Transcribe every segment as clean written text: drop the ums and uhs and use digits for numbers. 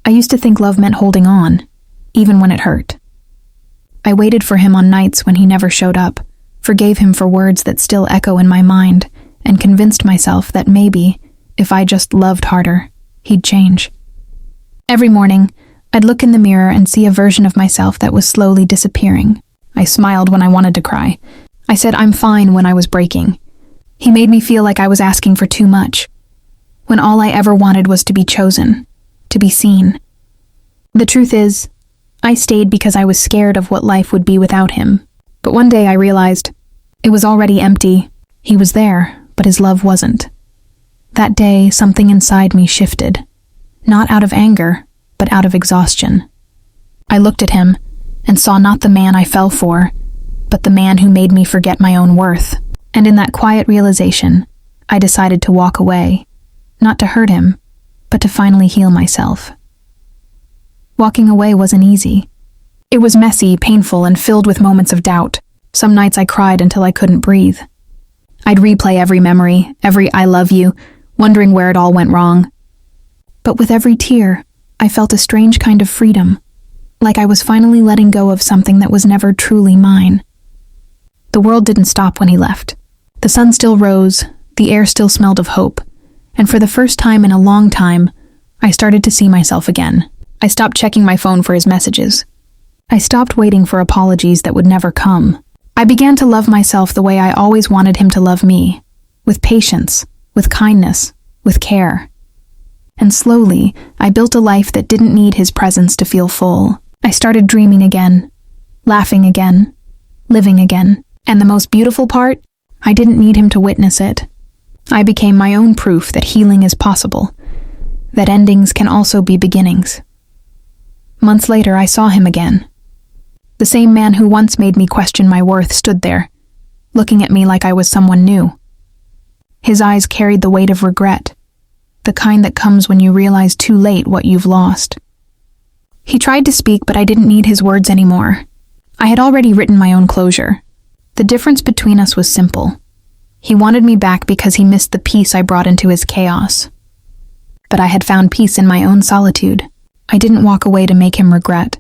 I used to think love meant holding on, even when it hurt. I waited for him on nights when he never showed up, forgave him for words that still echo in my mind, and convinced myself that maybe, if I just loved harder, he'd change. Every morning, I'd look in the mirror and see a version of myself that was slowly disappearing. I smiled when I wanted to cry. I said I'm fine when I was breaking. He made me feel like I was asking for too much, when all I ever wanted was to be chosen, to be seen. The truth is, I stayed because I was scared of what life would be without him. But one day I realized it was already empty. He was there, but his love wasn't. That day, something inside me shifted, not out of anger, but out of exhaustion. I looked at him and saw not the man I fell for, but the man who made me forget my own worth. And in that quiet realization, I decided to walk away, not to hurt him, but to finally heal myself. Walking away wasn't easy. It was messy, painful, and filled with moments of doubt. Some nights I cried until I couldn't breathe. I'd replay every memory, every I love you, wondering where it all went wrong. But with every tear, I felt a strange kind of freedom, like I was finally letting go of something that was never truly mine. The world didn't stop when he left. The sun still rose, the air still smelled of hope, and for the first time in a long time, I started to see myself again. I stopped checking my phone for his messages. I stopped waiting for apologies that would never come. I began to love myself the way I always wanted him to love me, with patience, with kindness, with care. And slowly, I built a life that didn't need his presence to feel full. I started dreaming again, laughing again, living again. And the most beautiful part? I didn't need him to witness it. I became my own proof that healing is possible, that endings can also be beginnings. Months later, I saw him again. The same man who once made me question my worth stood there, looking at me like I was someone new. His eyes carried the weight of regret, the kind that comes when you realize too late what you've lost. He tried to speak, but I didn't need his words anymore. I had already written my own closure. The difference between us was simple. He wanted me back because he missed the peace I brought into his chaos. But I had found peace in my own solitude. I didn't walk away to make him regret.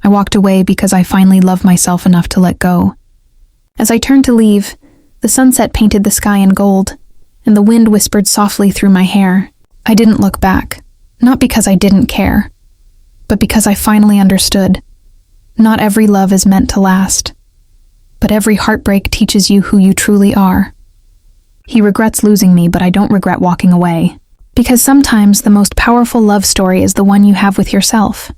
I walked away because I finally loved myself enough to let go. As I turned to leave, the sunset painted the sky in gold, and the wind whispered softly through my hair. I didn't look back, not because I didn't care, but because I finally understood. Not every love is meant to last, but every heartbreak teaches you who you truly are. He regrets losing me, but I don't regret walking away. Because sometimes the most powerful love story is the one you have with yourself.